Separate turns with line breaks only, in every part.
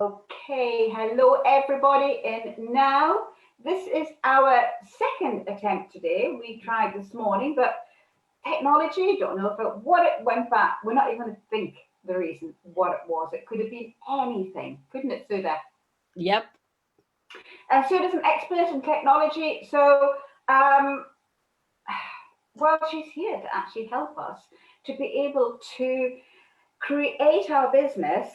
Okay, hello everybody in now. This is our second attempt today. We tried this morning, but technology, don't know if what it went back. We're not even going to think the reason what it was. It could have been anything, couldn't it, Sudha?
Yep.
And Sudha's an expert in technology, so well, she's here to actually help us to be able to create our business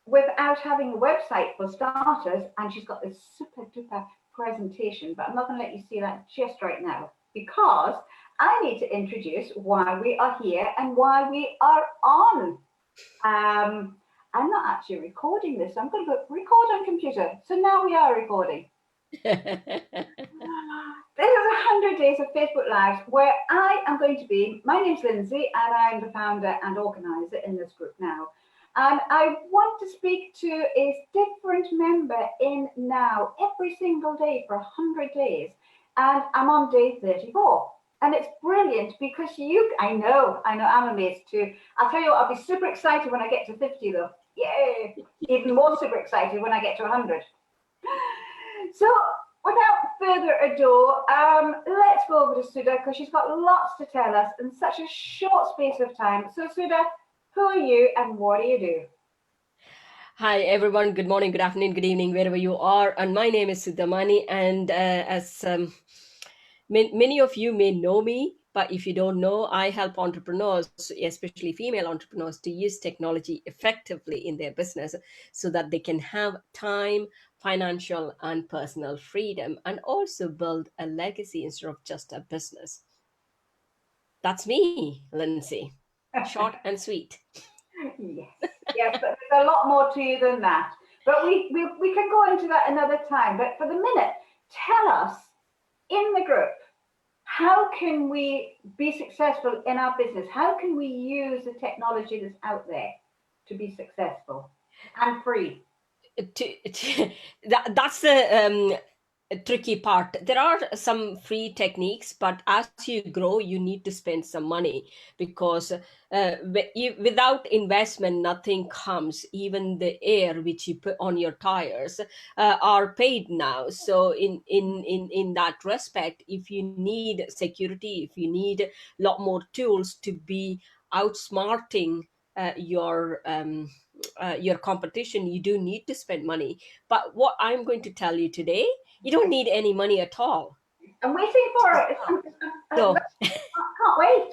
without having a website for starters. And she's got this super duper presentation, but I'm not going to let you see that just right now because I need to introduce why we are here and why we are on. I'm not actually recording this. I'm going to go record on computer. So now we are recording. This is 100 days of Facebook Live where I am going to be, my name's Lindsay and I'm the founder and organizer in this group now. And I want to speak to a different member in now every single day for 100 days. And I'm on day 34. And it's brilliant because I know, I'm amazed too. I'll tell you what, I'll be super excited when I get to 50 though. Yay! Even more super excited when I get to 100. So, without further ado, let's go over to Sudha because she's got lots to tell us in such a short space of time. So, Sudha, who are you and what do you do?
Hi, everyone. Good morning, good afternoon, good evening, wherever you are. And my name is Sudha Mani. And as many of you may know me, but if you don't know, I help entrepreneurs, especially female entrepreneurs, to use technology effectively in their business so that they can have time, financial, and personal freedom, and also build a legacy instead of just a business. That's me, Lindsay. Short and sweet.
Yes, but there's a lot more to you than that. But we can go into that another time. But for the minute, tell us in the group, how can we be successful in our business? How can we use the technology that's out there to be successful and free?
That's the tricky part. There are some free techniques, but as you grow, you need to spend some money because without investment, nothing comes. Even the air which you put on your tires are paid now. So in that respect, if you need security, if you need a lot more tools to be outsmarting your competition, you do need to spend money. But what I'm going to tell you today, you don't need any money at all.
I'm waiting for it.
So,
I can't wait.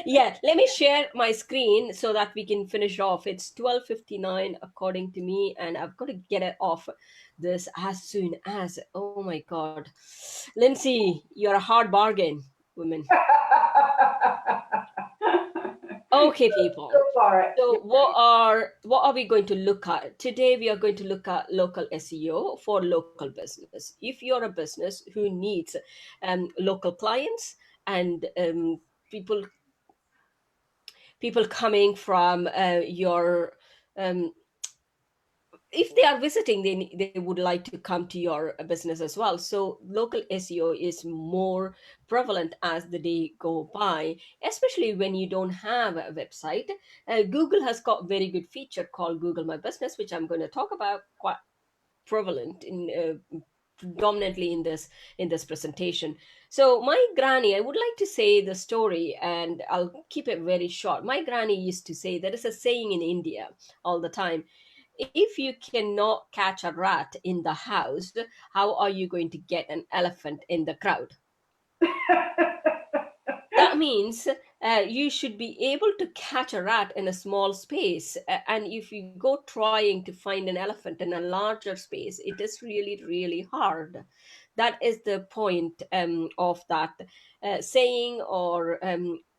yeah, let me share my screen so that we can finish off. It's 12:59 according to me, and I've got to get it off this as soon as. Oh my God, Lindsay, you're a hard bargain, woman. Okay, people.
Go for it.
So what are we going to look at? Today we are going to look at local SEO for local business. If you're a business who needs local clients and people coming from your if they are visiting, they would like to come to your business as well. So local SEO is more prevalent as the day go by, especially when you don't have a website. Google has got very good feature called Google My Business, which I'm going to talk about quite prevalent in predominantly in this presentation. So my granny, I would like to say the story, and I'll keep it very short. My granny used to say, there is a saying in India all the time: if you cannot catch a rat in the house, how are you going to get an elephant in the crowd? That means you should be able to catch a rat in a small space. And if you go trying to find an elephant in a larger space, it is really, really hard. That is the point of that saying, or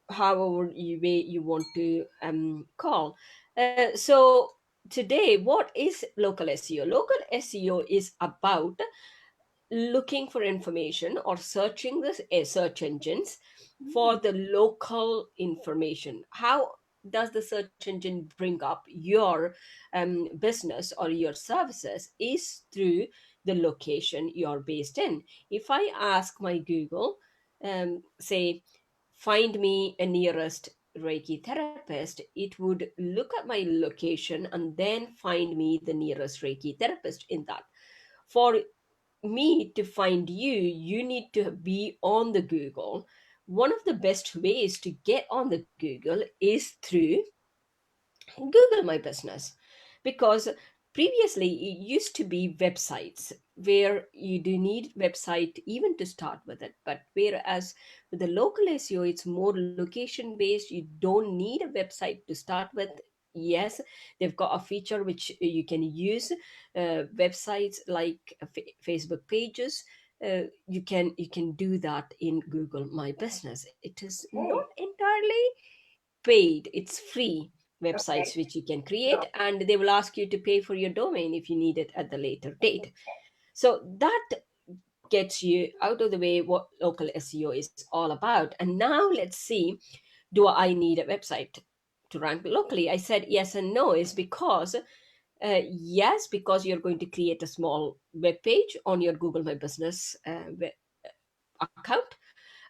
however you want to call. So today, what is local SEO? Local SEO is about looking for information or searching the search engines for the local information. How does the search engine bring up your business or your services is through the location you're based in. If I ask my Google, say, find me a nearest Reiki therapist, it would look at my location and then find me the nearest Reiki therapist in that. For me to find you, you need to be on the Google. One of the best ways to get on the Google is through Google My Business, because previously it used to be websites where you do need website even to start with it, but whereas with the local SEO it's more location based. You don't need a website to start with. Yes, they've got a feature which you can use, websites like Facebook pages. You can do that in Google My Business. It is not
Okay.
entirely paid, it's free websites
Okay.
which you can
Sure.
create, and they will ask you to pay for your domain if you need it at the later date. So that gets you out of the way what local SEO is all about. And now let's see, do I need a website to rank locally? I said yes and no. Is because yes, because you're going to create a small web page on your Google My Business account,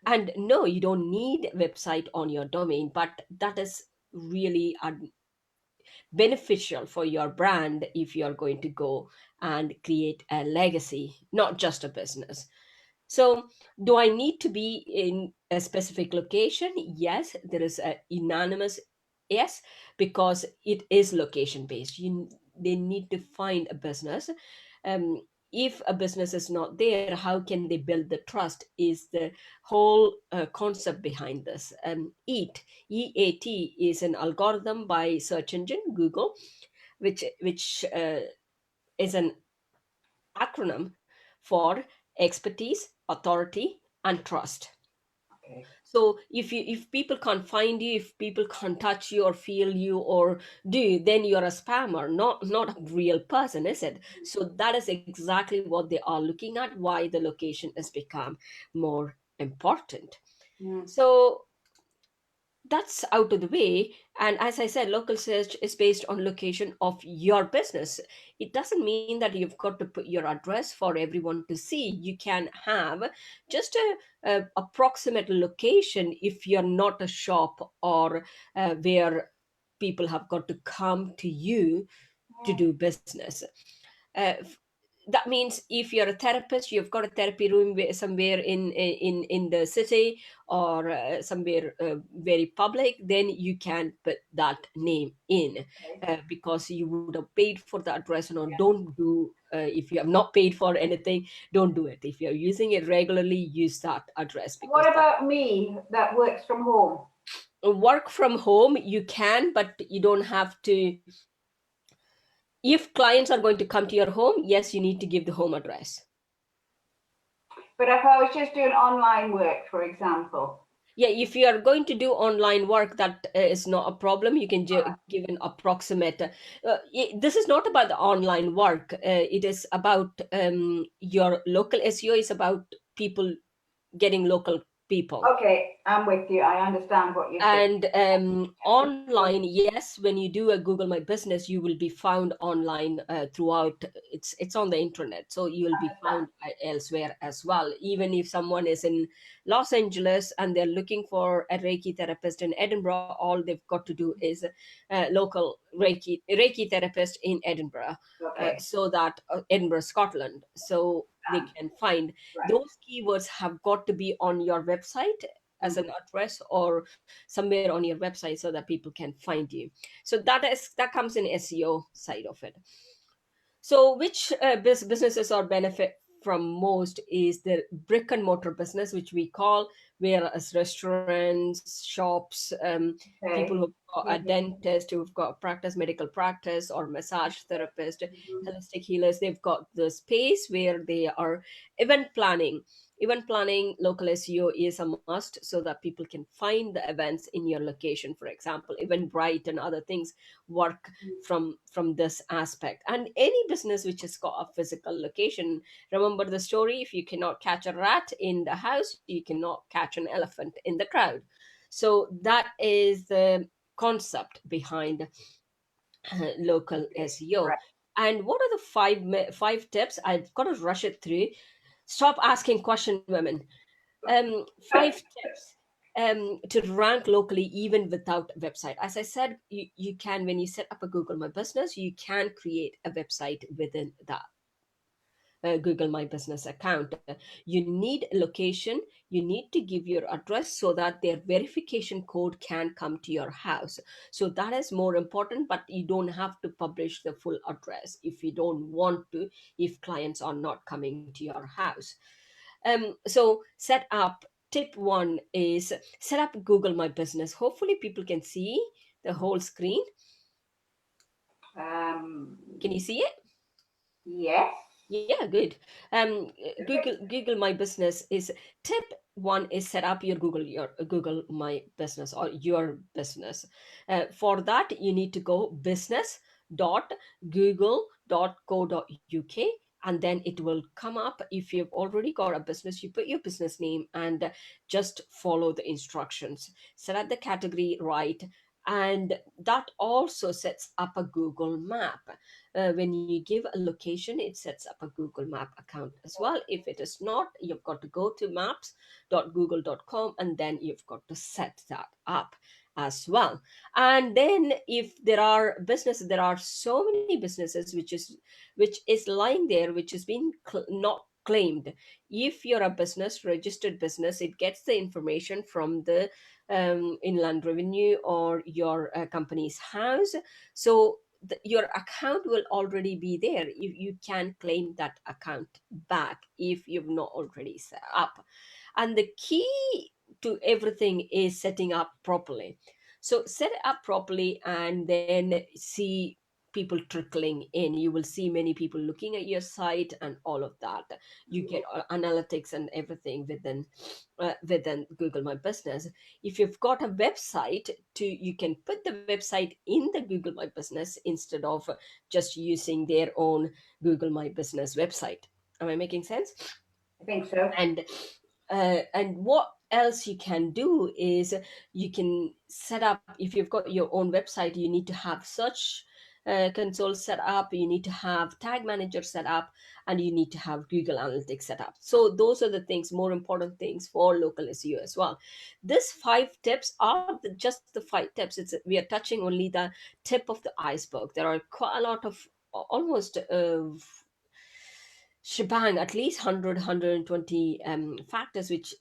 and no, you don't need a website on your domain, but that is really beneficial for your brand if you're going to go and create a legacy, not just a business. So, do I need to be in a specific location? Yes, there is a unanimous yes, because it is location based. They need to find a business. Um, if a business is not there, how can they build the trust? Is the whole concept behind this. EAT is an algorithm by search engine Google, which is an acronym for expertise, authority, and trust.
Okay.
So if people can't find you, if people can't touch you or feel you or do, then you're a spammer, not a real person, is it? So that is exactly what they are looking at, why the location has become more important.
Mm.
So that's out of the way. And as I said, local search is based on location of your business. It doesn't mean that you've got to put your address for everyone to see. You can have just a approximate location if you're not a shop, or where people have got to come to you to
Mm.
do business. uh, that means if you're a therapist, you've got a therapy room somewhere in the city, or somewhere very public, then you can put that name in,
Okay.
because you would have paid for the address. And
Yeah.
don't do, if you have not paid for anything, don't do it. If you're using it regularly, use that address, because
What
that
about me that works from home?
work from home you can, but you don't have to. If clients are going to come to your home, yes, you need to give the home address.
But if I was just doing online work, for example.
Yeah, if you are going to do online work, that is not a problem. You can
Right.
give an approximate. This is not about the online work. It is about your local SEO. Is about people getting local people.
Okay, I'm with you. I understand what you're saying.
And online, yes, when you do a Google My Business, you will be found online throughout. It's on the internet, so you will
I
be
understand.
found elsewhere as well. Even if someone is in Los Angeles and they're looking for a Reiki therapist in Edinburgh, all they've got to do is local Reiki therapist in Edinburgh,
Okay.
so that Edinburgh, Scotland, so they can find.
Right.
Those keywords have got to be on your website as an
Mhm.
address, or somewhere on your website, so that people can find you. So that comes in SEO side of it. So, which businesses are benefit from most is the brick and mortar business, which we call, whereas restaurants, shops, people
Okay.
who've got a
Mhm.
dentist, who've got practice, medical practice, or massage therapist,
Mhm.
holistic healers, they've got the space where they are event planning. Event planning, local SEO is a must, so that people can find the events in your location. For example, Eventbrite and other things work from this aspect. And any business which has got a physical location, remember the story, if you cannot catch a rat in the house, you cannot catch an elephant in the crowd. So that is the concept behind local
Okay.
SEO.
Right.
And what are the five tips? I've got to rush it through. Stop asking question, women. 5 tips. to rank locally even without a website. As I said, you can, when you set up a Google My Business, you can create a website within that Google My Business account. You need a location, you need to give your address so that their verification code can come to your house. So that is more important, but you don't have to publish the full address if you don't want to, if clients are not coming to your house. So set up, tip one is set up Google My Business. Hopefully people can see the whole screen. Can you see it?
Yes.
Yeah, good. Google My Business is tip one is set up your Google My Business or your business. For that, you need to go business.google.co.uk, and then it will come up. If you've already got a business, you put your business name and just follow the instructions. Set up the category right, and that also sets up a Google Map. When you give a location, it sets up a Google Map account as well. If it is not, you've got to go to maps.google.com, and then you've got to set that up as well. And then if there are businesses, there are so many businesses which is lying there, which has been not claimed. If you're a business, registered business, it gets the information from the inland revenue or your company's house. So your account will already be there. You can claim that account back if you've not already set up. And the key to everything is setting up properly. So set it up properly, and then see people trickling in. You will see many people looking at your site and all of that. You get analytics and everything within Google My Business. If you've got a website, you can put the website in the Google My Business instead of just using their own Google My Business website. Am I making sense?
I think so.
And what else you can do is you can set up, if you've got your own website, you need to have search console set up, you need to have tag manager set up, and you need to have Google Analytics set up. So those are the things, more important things for local SEO as well. These 5 tips are just the 5 tips. We are touching only the tip of the iceberg. There are quite a lot of, almost shebang, at least 120 factors which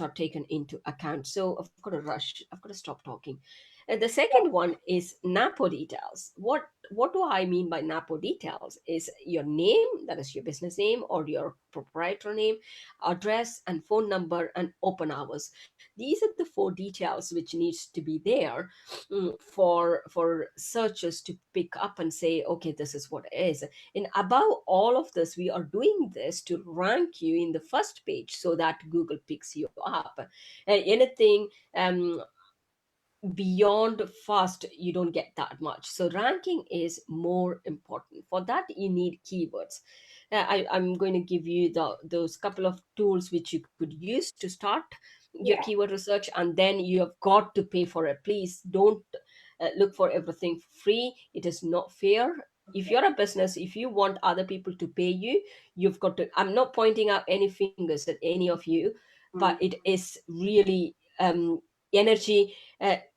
are taken into account. So I've got to rush, I've got to stop talking. The second one is NAPO details. What do I mean by NAPO details? Is your name, that is your business name or your proprietor name, address and phone number, and open hours. These are the 4 details which needs to be there for searchers to pick up and say, okay, this is what it is. And above all of this, we are doing this to rank you in the first page so that Google picks you up. Anything beyond fast, you don't get that much. So ranking is more important. For that, you need keywords. I'm going to give you those couple of tools which you could use to start your keyword research, and then you have got to pay for it. Please don't look for everything free. It is not fair. If you're a business, if you want other people to pay you, you've got to, I'm not pointing out any fingers at any of you, but it is really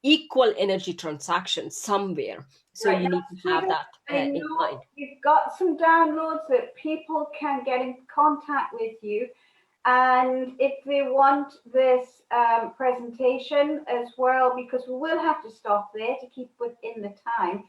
equal energy transaction somewhere. So
Right,
you
now,
need to have
Sudha,
that
I
in
know
mind.
you've got some downloads that people can get in contact with you. And if they want this presentation as well, because we will have to stop there to keep within the time.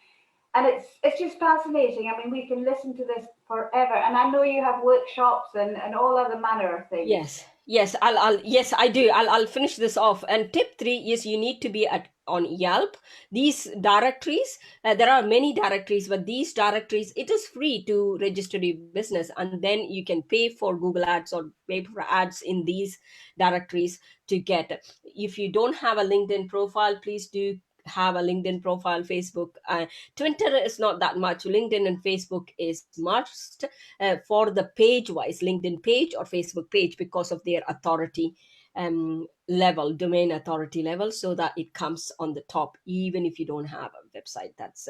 And it's just fascinating. I mean, we can listen to this forever. And I know you have workshops and all other manner of things.
Yes, yes, I do. I'll finish this off. And tip 3 is you need to be on Yelp. These directories, there are many directories, but these directories, it is free to register your business, and then you can pay for Google Ads or pay for ads in these directories to get. If you don't have a LinkedIn profile, please do have a LinkedIn profile. Facebook, Twitter is not that much. LinkedIn and Facebook is must for the page wise, LinkedIn page or Facebook page, because of their authority level, domain authority level, so that it comes on the top even if you don't have a website. That's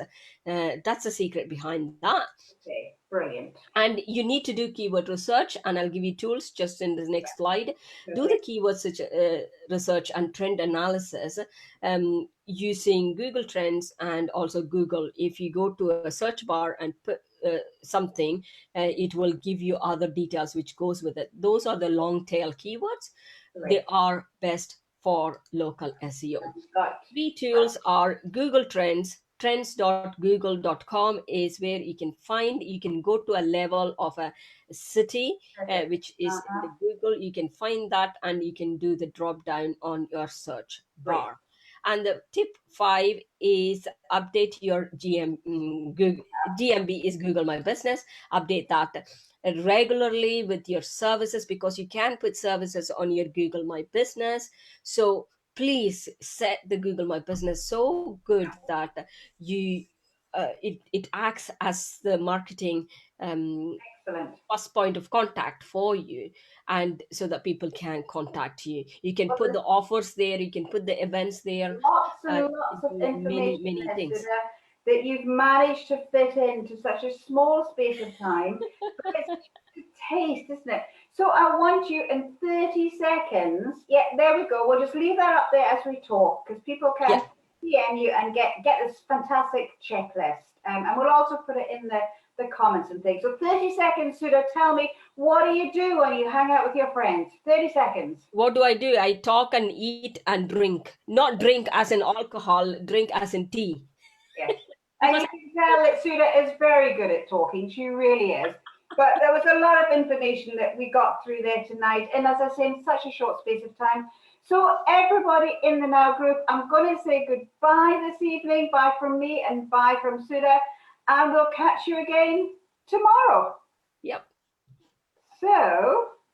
a secret behind that.
Okay, brilliant.
And you need to do keyword research, and I'll give you tools just in the next slide. Do the keyword research and trend analysis using Google Trends and also Google. If you go to a search bar and put something, it will give you other details which goes with it. Those are the long tail keywords. They are best for local SEO. Three tools are Google Trends. Trends.google.com is where you can go to a level of a city, which is in the Google. You can find that, and you can do the drop down on your search bar. And the tip 5 is update your GMB is Google My Business. Update that regularly with your services, because you can put services on your Google My Business. So please set the Google My Business so good that it acts as the marketing first point of contact for you, and so that people can contact you. You can put the offers there, you can put the events there.
Lots and lots of information
many things
that you've managed to fit into such a small space of time. But it's to taste, isn't it? So I want you in 30 seconds. Yeah, there we go. We'll just leave that up there as we talk, because people can PM you and get this fantastic checklist. And we'll also put it in the comments and things. So 30 seconds, Sudha, tell me, what do you do when you hang out with your friends? 30 seconds.
What do? I talk and eat and drink. Not drink as in alcohol, drink as in tea.
Yes. And you can tell that Sudha is very good at talking. She really is. But there was a lot of information that we got through there tonight. And as I say, in such a short space of time. So everybody in the Now group, I'm going to say goodbye this evening. Bye from me and bye from Sudha. And we'll catch you again tomorrow.
Yep.
So